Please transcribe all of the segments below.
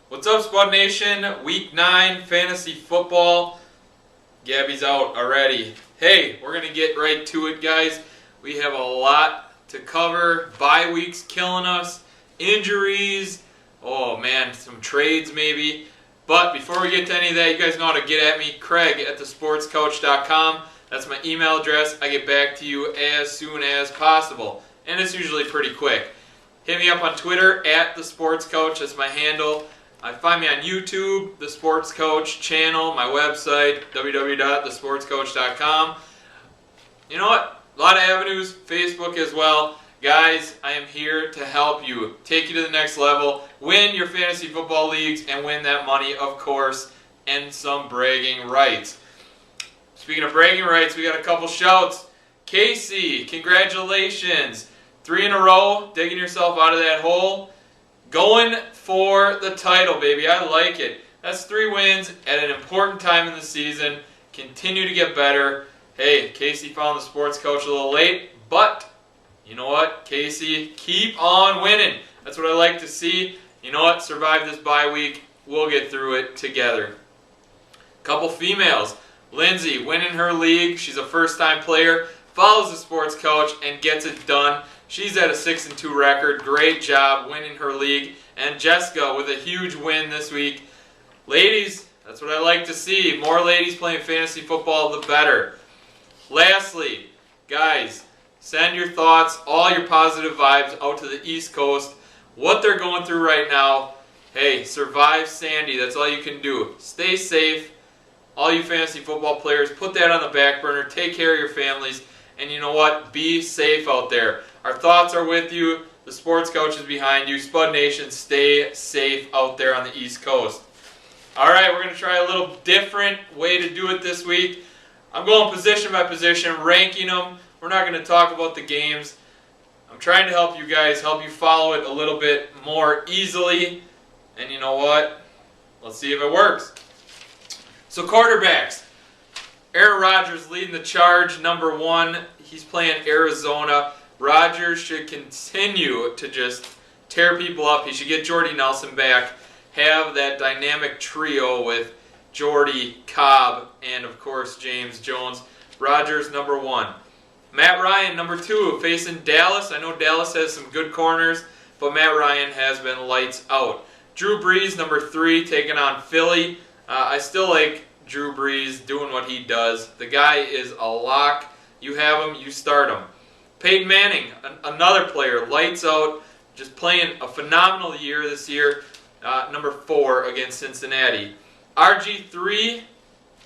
What's up, Spud Nation? Week 9 fantasy football. Gabby's out already. Hey, we're going to get right to it, guys. We have a lot to cover. Bye weeks killing us. Injuries. Oh, man, some trades maybe. But before we get to any of that, you guys know how to get at me. Craig at thesportscoach.com. That's my email address. I get back to you as soon as possible. And it's usually pretty quick. Hit me up on Twitter at thesportscoach. That's my handle. Find me on YouTube, The Sports Coach channel, my website, www.thesportscoach.com. You know what? A lot of avenues, Facebook as well. Guys, I am here to help you, take you to the next level, win your fantasy football leagues, and win that money, of course, and some bragging rights. Speaking of bragging rights, we got a couple shouts. Casey, congratulations. 3 in a row, digging yourself out of that hole. Going for the title, baby. I like it. That's 3 wins at an important time in the season. Continue to get better. Hey, Casey found the sports coach a little late, but you know what, Casey? Keep on winning. That's what I like to see. You know what? Survive this bye week. We'll get through it together. Couple females. Lindsay, winning her league. She's a first-time player. Follows the sports coach and gets it done. She's at a 6-2 record. Great job winning her league. And Jessica with a huge win this week. Ladies, that's what I like to see. More ladies playing fantasy football, the better. Lastly, guys, send your thoughts, all your positive vibes out to the East Coast. What they're going through right now. Hey, survive Sandy. That's all you can do. Stay safe. All you fantasy football players, put that on the back burner. Take care of your families. And you know what? Be safe out there. Our thoughts are with you. The sports coach is behind you. Spud Nation, stay safe out there on the East Coast. All right, we're going to try a little different way to do it this week. I'm going position by position, ranking them. We're not going to talk about the games. I'm trying to help you guys, help you follow it a little bit more easily. And you know what? Let's see if it works. So quarterbacks. Aaron Rodgers leading the charge, number 1. He's playing Arizona. Rodgers should continue to just tear people up. He should get Jordy Nelson back, have that dynamic trio with Jordy, Cobb, and of course James Jones. Rodgers, number 1. Matt Ryan, number 2, facing Dallas. I know Dallas has some good corners, but Matt Ryan has been lights out. Drew Brees, number 3, taking on Philly. I still like Drew Brees doing what he does. The guy is a lock. You have him, you start him. Peyton Manning, another player, lights out, just playing a phenomenal year this year, number 4 against Cincinnati. RG3,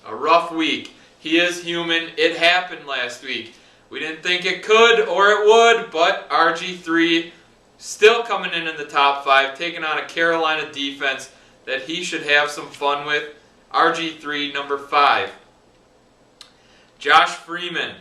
a rough week. He is human. It happened last week. We didn't think it could or it would, but RG3 still coming in the top 5, taking on a Carolina defense that he should have some fun with. RG3, number 5. Josh Freeman.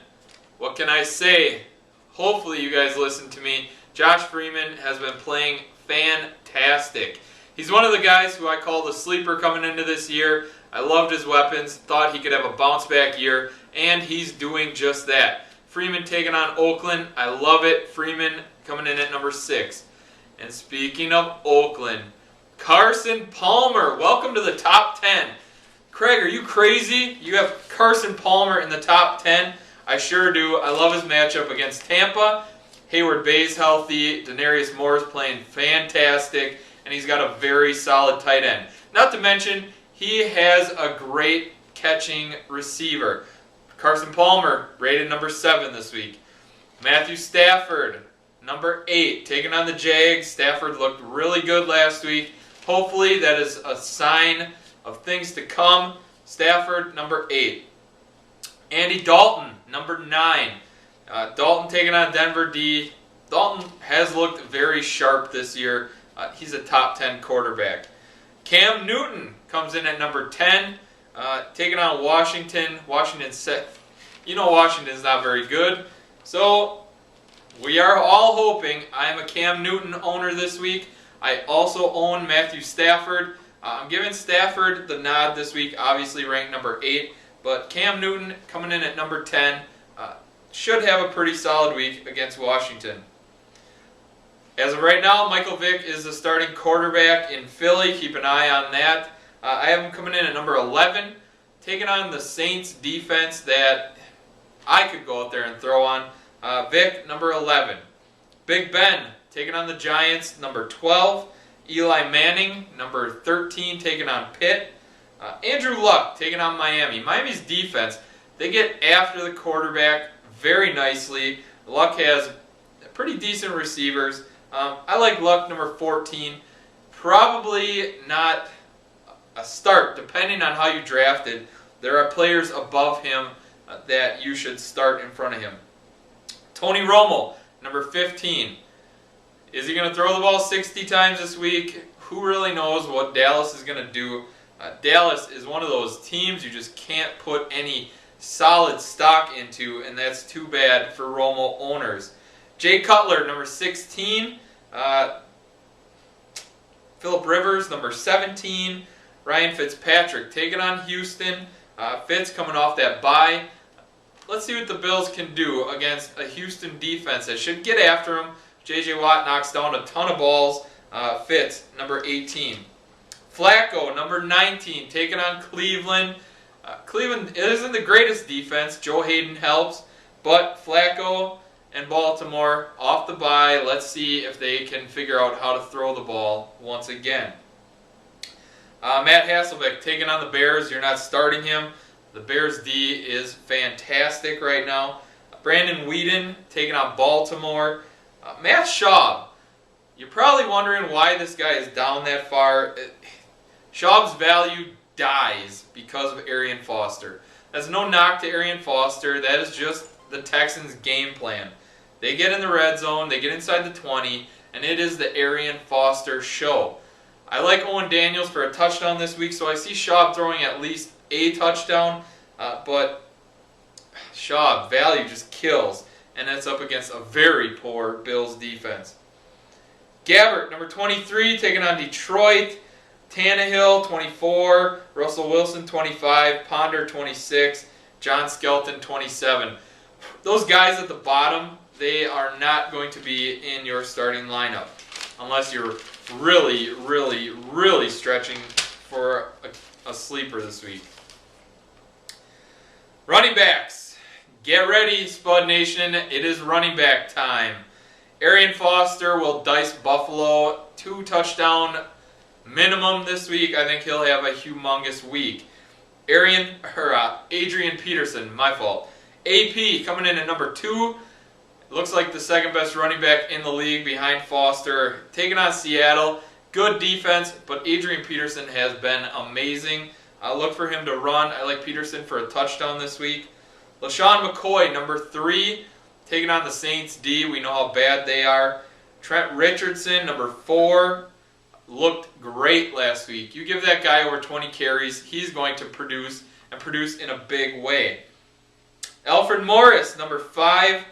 What can I say? Hopefully you guys listen to me. Josh Freeman has been playing fantastic. He's one of the guys who I call the sleeper coming into this year. I loved his weapons, thought he could have a bounce back year, and he's doing just that. Freeman taking on Oakland. I love it. Freeman coming in at number 6. And speaking of Oakland, Carson Palmer. Welcome to the top 10. Craig, are you crazy? You have Carson Palmer in the top 10? I sure do. I love his matchup against Tampa. Hayward Bay's healthy. Denarius Moore's playing fantastic. And he's got a very solid tight end. Not to mention, he has a great catching receiver. Carson Palmer, rated number 7 this week. Matthew Stafford, number 8, taking on the Jags. Stafford looked really good last week. Hopefully that is a sign of things to come. Stafford, number 8. Andy Dalton, number 9. Dalton taking on Denver D. Dalton has looked very sharp this year. He's a top 10 quarterback. Cam Newton comes in at number 10, taking on Washington. You know Washington's not very good. So we are all hoping. I am a Cam Newton owner this week. I also own Matthew Stafford. I'm giving Stafford the nod this week, obviously ranked number 8. But Cam Newton coming in at number 10 should have a pretty solid week against Washington. As of right now, Michael Vick is the starting quarterback in Philly. Keep an eye on that. I have him coming in at number 11, taking on the Saints defense that I could go out there and throw on. Vick, number 11. Big Ben, taking on the Giants, number 12. Eli Manning, number 13, taking on Pitt. Andrew Luck, taking on Miami. Miami's defense, they get after the quarterback very nicely. Luck has pretty decent receivers. I like Luck, number 14. Probably not a start, depending on how you drafted. There are players above him that you should start in front of him. Tony Romo, number 15. Is he going to throw the ball 60 times this week? Who really knows what Dallas is going to do? Dallas is one of those teams you just can't put any solid stock into, and that's too bad for Romo owners. Jay Cutler, number 16. Phillip Rivers, number 17. Ryan Fitzpatrick taking on Houston. Fitz coming off that bye. Let's see what the Bills can do against a Houston defense that should get after him. J.J. Watt knocks down a ton of balls. Fitz, number 18. Flacco, number 19, taking on Cleveland. Cleveland isn't the greatest defense. Joe Hayden helps. But Flacco and Baltimore off the bye. Let's see if they can figure out how to throw the ball once again. Matt Hasselbeck taking on the Bears. You're not starting him. The Bears D is fantastic right now. Brandon Weeden taking on Baltimore. Matt Schaub. You're probably wondering why this guy is down that far. Schaub's value dies because of Arian Foster. That's no knock to Arian Foster. That is just the Texans' game plan. They get in the red zone, they get inside the 20, and it is the Arian Foster show. I like Owen Daniels for a touchdown this week, so I see Schaub throwing at least a touchdown, but Schaub, value just kills, and that's up against a very poor Bills defense. Gabbert, number 23, taking on Detroit. Tannehill, 24. Russell Wilson, 25. Ponder, 26. John Skelton, 27. Those guys at the bottom, they are not going to be in your starting lineup unless you're really, really, really stretching for a sleeper this week. Running backs. Get ready, Spud Nation. It is running back time. Arian Foster will dice Buffalo. 2 touchdown minimum this week. I think he'll have a humongous week. Adrian Peterson, my fault. AP coming in at number 2. Looks like the second best running back in the league behind Foster. Taking on Seattle. Good defense, but Adrian Peterson has been amazing. I look for him to run. I like Peterson for a touchdown this week. LaShawn McCoy, number 3. Taking on the Saints D. We know how bad they are. Trent Richardson, number 4. Looked great last week. You give that guy over 20 carries, he's going to produce, and produce in a big way. Alfred Morris, number 5,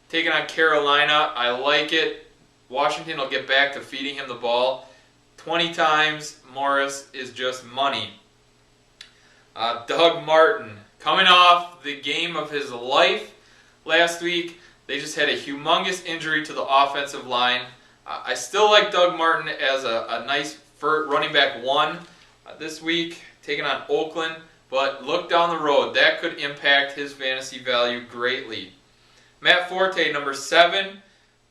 taking on Carolina. I like it. Washington will get back to feeding him the ball 20 times. Morris is just money. Doug Martin, coming off the game of his life last week. They just had a humongous injury to the offensive line. I still like Doug Martin as a nice running back 1 this week, taking on Oakland. But look down the road. That could impact his fantasy value greatly. Matt Forte, number 7.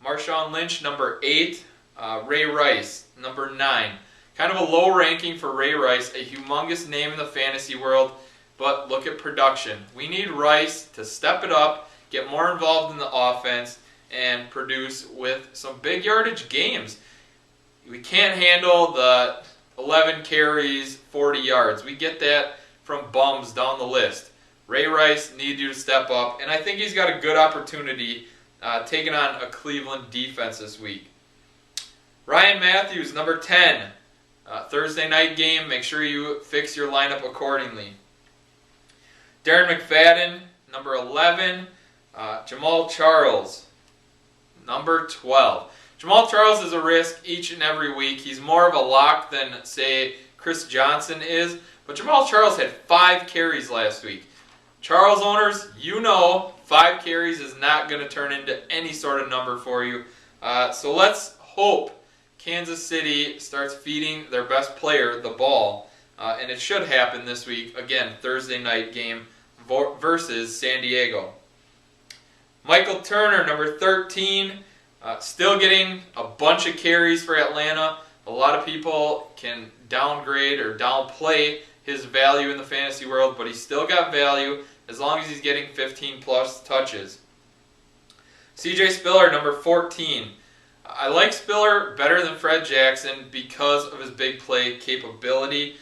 Marshawn Lynch, number 8. Ray Rice, number 9. Kind of a low ranking for Ray Rice, a humongous name in the fantasy world. But look at production. We need Rice to step it up, get more involved in the offense, and produce with some big yardage games. We can't handle the 11 carries, 40 yards. We get that from bums down the list. Ray Rice needs you to step up, and I think he's got a good opportunity taking on a Cleveland defense this week. Ryan Matthews, number 10. Thursday night game. Make sure you fix your lineup accordingly. Darren McFadden, number 11. Jamal Charles, number 12. Jamal Charles is a risk each and every week. He's more of a lock than, say, Chris Johnson is. But Jamal Charles had 5 carries last week. Charles owners, you know 5 carries is not going to turn into any sort of number for you. So let's hope Kansas City starts feeding their best player the ball, and it should happen this week. Again, Thursday night game versus San Diego. Michael Turner, number 13, still getting a bunch of carries for Atlanta. A lot of people can downgrade or downplay his value in the fantasy world, but he's still got value as long as he's getting 15-plus touches. CJ Spiller, number 14. I like Spiller better than Fred Jackson because of his big play capability.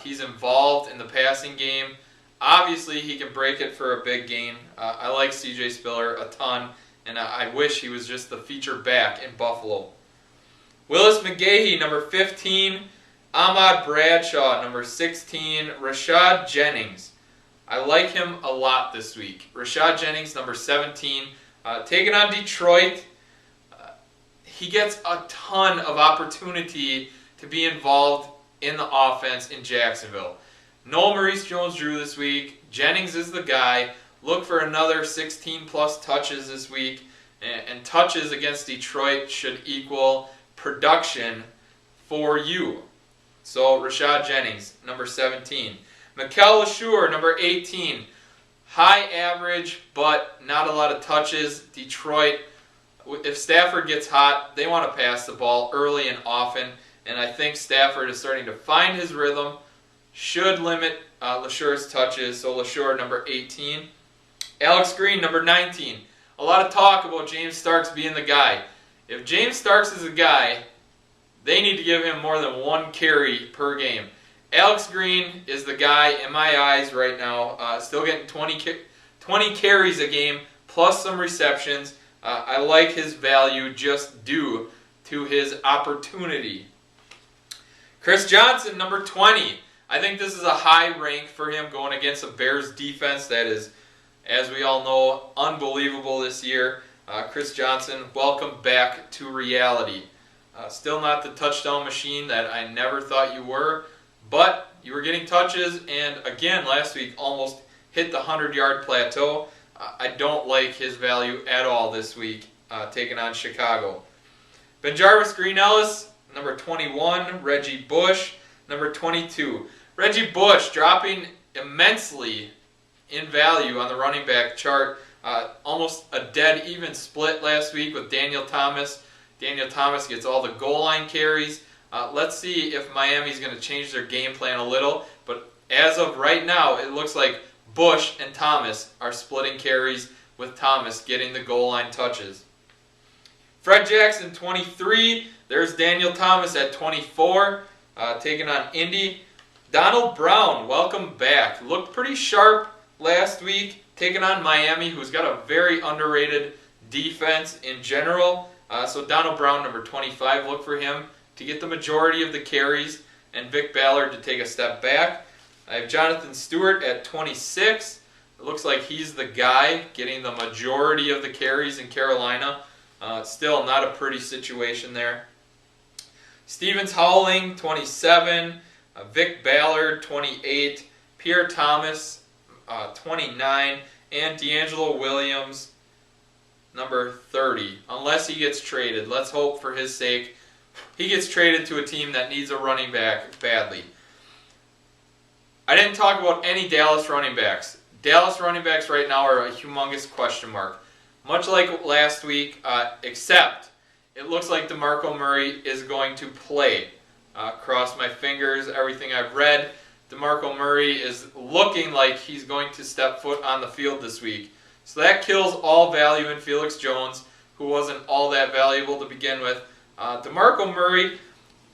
He's involved in the passing game. Obviously, he can break it for a big gain. I like CJ Spiller a ton, and I wish he was just the feature back in Buffalo. Willis McGahee, number 15. Ahmad Bradshaw, number 16. Rashad Jennings. I like him a lot this week. Rashad Jennings, number 17. Taking on Detroit. He gets a ton of opportunity to be involved in the offense in Jacksonville. No Maurice Jones-Drew this week. Jennings is the guy. Look for another 16-plus touches this week. And touches against Detroit should equal production for you. So Rashad Jennings, number 17. Mikel LeSure, number 18. High average, but not a lot of touches. Detroit, if Stafford gets hot, they want to pass the ball early and often. And I think Stafford is starting to find his rhythm. Should limit LeSure's touches. So LeSure, number 18. Alex Green, number 19. A lot of talk about James Starks being the guy. If James Starks is a guy, they need to give him more than one carry per game. Alex Green is the guy in my eyes right now. Still getting 20 carries a game plus some receptions. I like his value just due to his opportunity. Chris Johnson, number 20. I think this is a high rank for him going against a Bears defense that is, as we all know, unbelievable this year. Chris Johnson, welcome back to reality. Still not the touchdown machine that I never thought you were, but you were getting touches, and again, last week almost hit the 100-yard plateau. I don't like his value at all this week, taking on Chicago. BenJarvus Green-Ellis, number 21. Reggie Bush, number 22. Reggie Bush dropping immensely in value on the running back chart. Almost a dead even split last week with Daniel Thomas. Daniel Thomas gets all the goal line carries. Let's see if Miami's going to change their game plan a little. But as of right now, it looks like Bush and Thomas are splitting carries, with Thomas getting the goal line touches. Fred Jackson, 23. There's Daniel Thomas at 24, taking on Indy. Donald Brown, welcome back. Looked pretty sharp last week, taking on Miami, who's got a very underrated defense in general. So Donald Brown, number 25, look for him to get the majority of the carries, and Vic Ballard to take a step back. I have Jonathan Stewart at 26. It looks like he's the guy getting the majority of the carries in Carolina. Still not a pretty situation there. Stevens Howling, 27. Vic Ballard, 28. Pierre Thomas, 29. And D'Angelo Williams, number 30. Unless he gets traded. Let's hope for his sake he gets traded to a team that needs a running back badly. I didn't talk about any Dallas running backs. Dallas running backs right now are a humongous question mark. Much like last week, except it looks like DeMarco Murray is going to play. Cross my fingers, everything I've read. DeMarco Murray is looking like he's going to step foot on the field this week. So that kills all value in Felix Jones, who wasn't all that valuable to begin with. DeMarco Murray,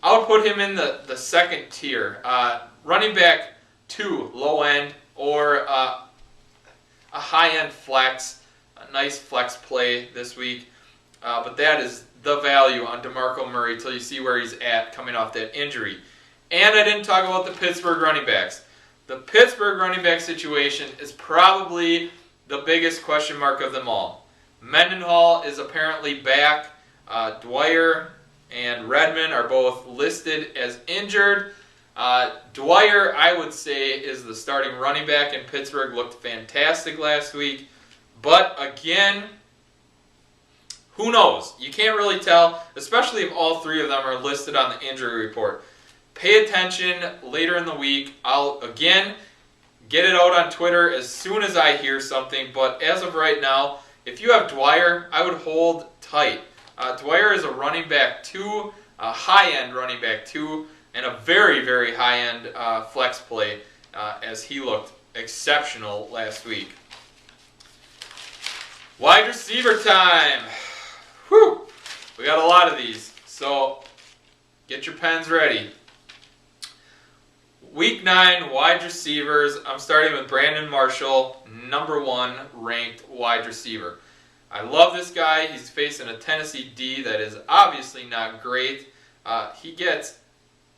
I would put him in the second tier. Running back 2, low end, or a high-end flex, a nice flex play this week. But that is the value on DeMarco Murray till you see where he's at coming off that injury. And I didn't talk about the Pittsburgh running backs. The Pittsburgh running back situation is probably the biggest question mark of them all. Mendenhall is apparently back. Dwyer and Redmond are both listed as injured. Dwyer, I would say, is the starting running back in Pittsburgh. Looked fantastic last week. But again, Who knows? You can't really tell, especially if all three of them are listed on the injury report. Pay attention later in the week. I'll, again, get it out on Twitter as soon as I hear something. But as of right now, if you have Dwyer, I would hold tight. Dwyer is a running back 2, a high-end running back 2, and a very, very high-end flex play as he looked exceptional last week. Wide receiver time. Whew. We got a lot of these, so get your pens ready. Week 9 wide receivers. I'm starting with Brandon Marshall, number 1 ranked wide receiver. I love this guy. He's facing a Tennessee D that is obviously not great. He gets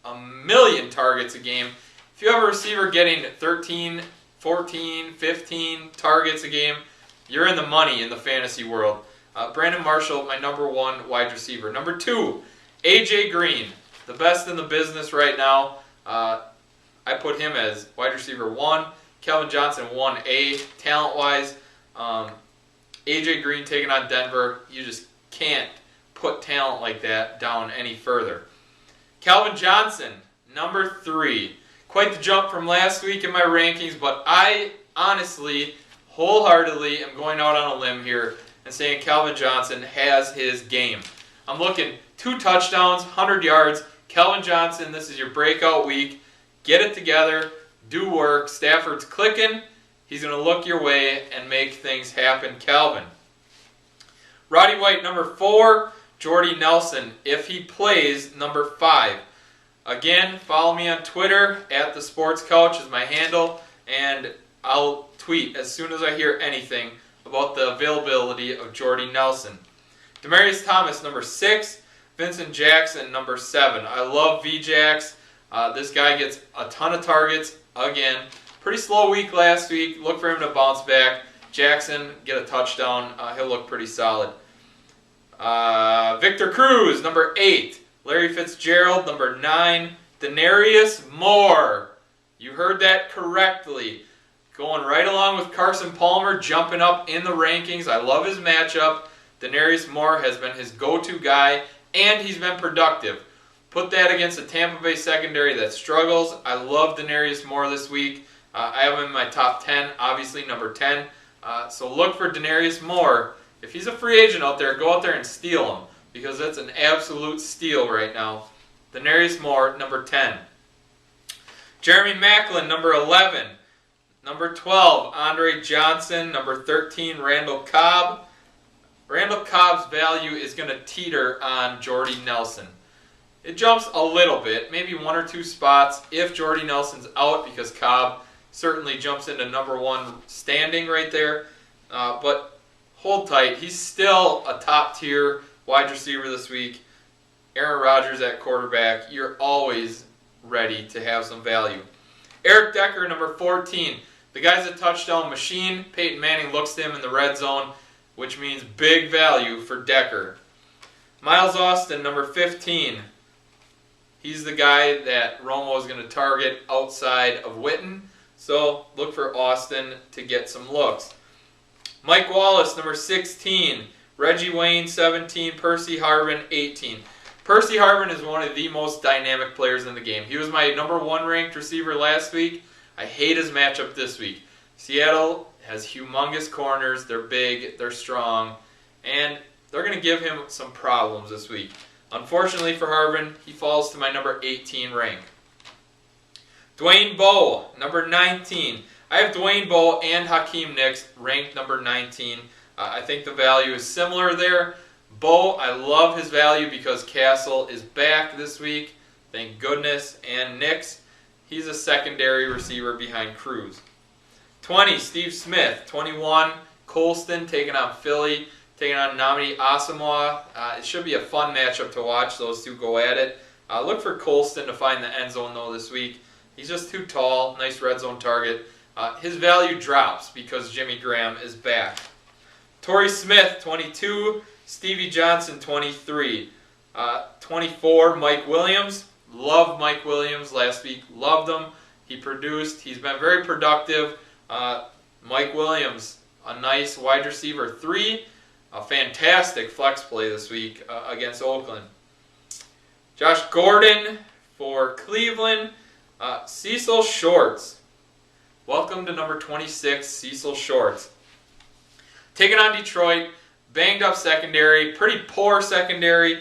1,000,000 targets a game. If you have a receiver getting 13, 14, 15 targets a game, you're in the money in the fantasy world. Brandon Marshall, my number 1 wide receiver. Number 2, A.J. Green, the best in the business right now. I put him as wide receiver 1. Calvin Johnson 1A, talent-wise. A.J. Green taking on Denver. You just can't put talent like that down any further. Calvin Johnson, number 3. Quite the jump from last week in my rankings, but I honestly, wholeheartedly am going out on a limb here and saying Calvin Johnson has his game. I'm looking 2 touchdowns, 100 yards. Calvin Johnson, this is your breakout week. Get it together. Do work. Stafford's clicking. He's going to look your way and make things happen. Calvin. Roddy White, number 4. Jordy Nelson, if he plays, number 5. Again, follow me on Twitter. @TheSportsCouch is my handle. And I'll tweet as soon as I hear anything about the availability of Jordy Nelson. Demaryius Thomas, number 6. Vincent Jackson, number 7. I love VJax. This guy gets a ton of targets. Again, pretty slow week last week. Look for him to bounce back. Jackson, get a touchdown. He'll look pretty solid. Victor Cruz, number 8. Larry Fitzgerald, number 9. Denarius Moore. You heard that correctly. Going right along with Carson Palmer, jumping up in the rankings. I love his matchup. Denarius Moore has been his go-to guy, and he's been productive. Put that against a Tampa Bay secondary that struggles. I love Denarius Moore this week. I have him in my top 10, obviously number 10. So look for Denarius Moore. If he's a free agent out there, go out there and steal him, because that's an absolute steal right now. Denarius Moore, number 10. Jeremy Maclin, number 11. Number 12, Andre Johnson. Number 13, Randall Cobb. Randall Cobb's value is going to teeter on Jordy Nelson. It jumps a little bit, maybe 1 or 2 spots if Jordy Nelson's out, because Cobb certainly jumps into number 1 standing right there. But hold tight. He's still a top-tier wide receiver this week. Aaron Rodgers at quarterback. You're always ready to have some value. Eric Decker, number 14. The guy's a touchdown machine. Peyton Manning looks to him in the red zone, which means big value for Decker. Miles Austin, number 15. He's the guy that Romo is going to target outside of Witten. So look for Austin to get some looks. Mike Wallace, number 16. Reggie Wayne, 17. Percy Harvin, 18. Percy Harvin is one of the most dynamic players in the game. He was my number 1 ranked receiver last week. I hate his matchup this week. Seattle has humongous corners. They're big, they're strong, and they're going to give him some problems this week. Unfortunately for Harvin, he falls to my number 18 rank. Dwayne Bowe, number 19. I have Dwayne Bowe and Hakeem Nicks ranked number 19. I think the value is similar there. Bowe, I love his value because Castle is back this week. Thank goodness. And Nicks, he's a secondary receiver behind Cruz. 20, Steve Smith. 21, Colston taking on Philly, taking on Nnamdi Asomugha. It should be a fun matchup to watch. Those two go at it. Look for Colston to find the end zone, though, this week. He's just too tall. Nice red zone target. His value drops because Jimmy Graham is back. Torrey Smith, 22. Stevie Johnson, 23. 24, Mike Williams. Loved Mike Williams last week. Loved him. He produced. He's been very productive. Mike Williams, a nice wide receiver 3. a fantastic flex play this week against Oakland. Josh Gordon for Cleveland. Cecil Shorts. Welcome to number 26, Cecil Shorts. Taking on Detroit. Banged up secondary. Pretty poor secondary.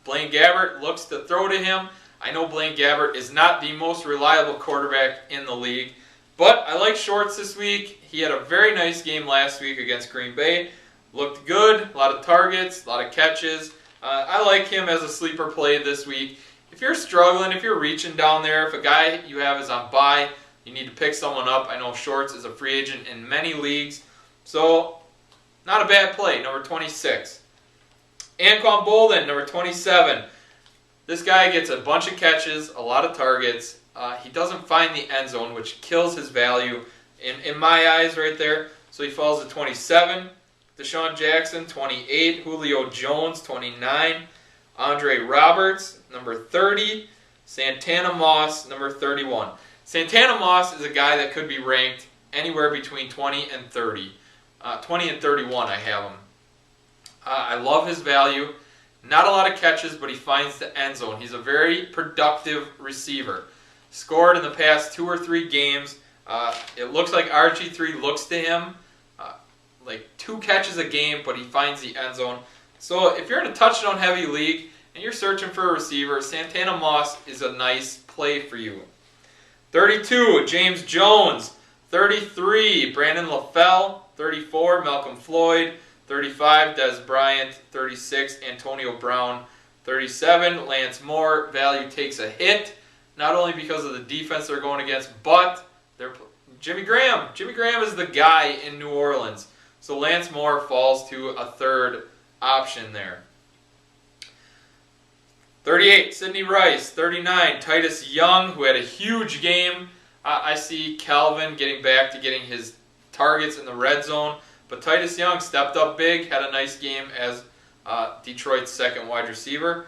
Blaine Gabbert looks to throw to him. I know Blaine Gabbert is not the most reliable quarterback in the league, but I like Shorts this week. He had a very nice game last week against Green Bay. Looked good, a lot of targets, a lot of catches. I like him as a sleeper play this week. If you're struggling, if you're reaching down there, if a guy you have is on bye, you need to pick someone up. I know Shorts is a free agent in many leagues, so not a bad play, number 26. Anquan Bolden, number 27. This guy gets a bunch of catches, a lot of targets. He doesn't find the end zone, which kills his value in my eyes right there. So he falls to 27. Deshaun Jackson, 28. Julio Jones, 29. Andre Roberts, number 30. Santana Moss, number 31. Santana Moss is a guy that could be ranked anywhere between 20 and 30. 20 and 31 I have him. I love his value. Not a lot of catches, but he finds the end zone. He's a very productive receiver. Scored in the past 2 or 3 games. It looks like RG3 looks to him like 2 catches a game, but he finds the end zone. So if you're in a touchdown-heavy league and you're searching for a receiver, Santana Moss is a nice play for you. 32, James Jones. 33, Brandon LaFell. 34, Malcolm Floyd. 35, Dez Bryant. 36, Antonio Brown. 37, Lance Moore. Value takes a hit, not only because of the defense they're going against, but Jimmy Graham. Jimmy Graham is the guy in New Orleans. So Lance Moore falls to a third option there. 38, Sidney Rice. 39, Titus Young, who had a huge game. I see Calvin getting back to getting his targets in the red zone. But Titus Young stepped up big, had a nice game as Detroit's second wide receiver.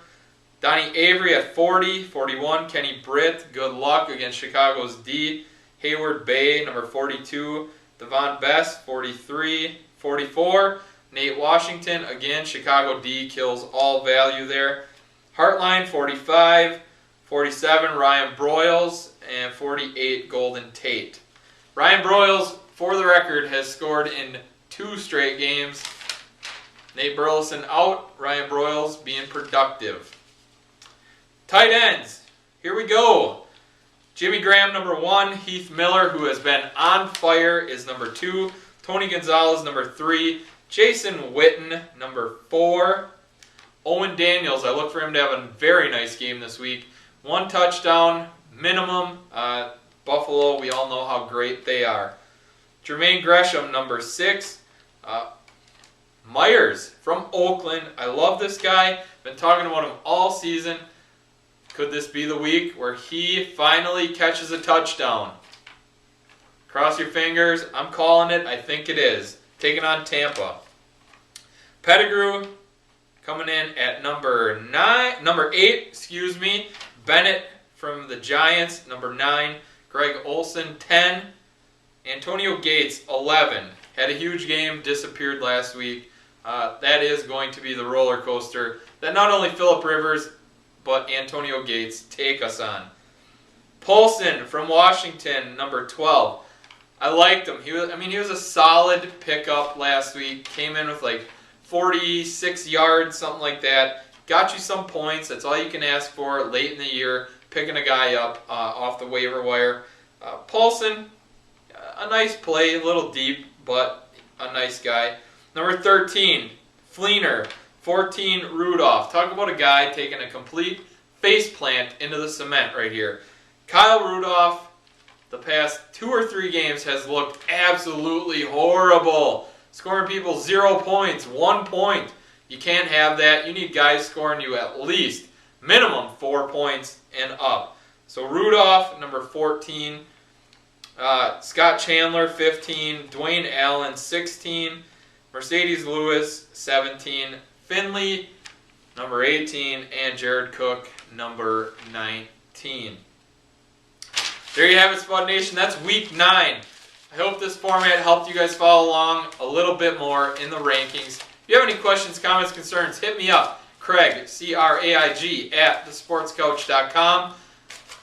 Donnie Avery at 40, 41, Kenny Britt, good luck against Chicago's D. Hayward Bay, number 42, Devon Best, 43, 44, Nate Washington, again, Chicago D kills all value there. Heartline, 45, 47, Ryan Broyles, and 48, Golden Tate. Ryan Broyles, for the record, has scored in 2 straight games. Nate Burleson out, Ryan Broyles being productive. Tight ends, here we go. Jimmy Graham, number 1. Heath Miller, who has been on fire, is number 2. Tony Gonzalez, number 3. Jason Witten, number 4. Owen Daniels, I look for him to have a very nice game this week. 1 touchdown minimum. Buffalo, we all know how great they are. Jermaine Gresham, number 6. Myers from Oakland. I love this guy. Been talking about him all season. Could this be the week where he finally catches a touchdown? Cross your fingers. I'm calling it. I think it is. Taking on Tampa. Pettigrew coming in at number 8. Bennett from the Giants, number 9. Greg Olsen, 10. Antonio Gates, 11. Had a huge game, disappeared last week. That is going to be the roller coaster that not only Phillip Rivers, but Antonio Gates take us on. Paulson from Washington, number 12. I liked him. He was a solid pickup last week. Came in with like 46 yards, something like that. Got you some points. That's all you can ask for late in the year. Picking a guy up off the waiver wire. Paulson, a nice play, a little deep, but a nice guy. Number 13, Fleener. 14, Rudolph. Talk about a guy taking a complete face plant into the cement right here. Kyle Rudolph, the past 2 or 3 games, has looked absolutely horrible. Scoring people 0 points, 1 point. You can't have that. You need guys scoring you at least minimum 4 points and up. So Rudolph, number 14. Scott Chandler, 15. Dwayne Allen, 16. Mercedes Lewis, 17. Finley, number 18. And Jared Cook, number 19. There you have it, Spud Nation. That's week 9. I hope this format helped you guys follow along a little bit more in the rankings. If you have any questions, comments, concerns, hit me up. Craig, C-R-A-I-G, at thesportscoach.com.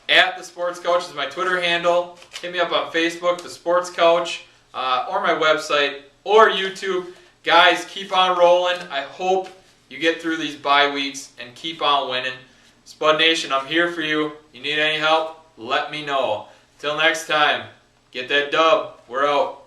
At The Sports Coach is my Twitter handle. Hit me up on Facebook, The Sports Coach, or my website, or YouTube. Guys, keep on rolling. I hope you get through these bye weeks and keep on winning. Spud Nation, I'm here for you. You need any help? Let me know. Till next time, get that dub. We're out.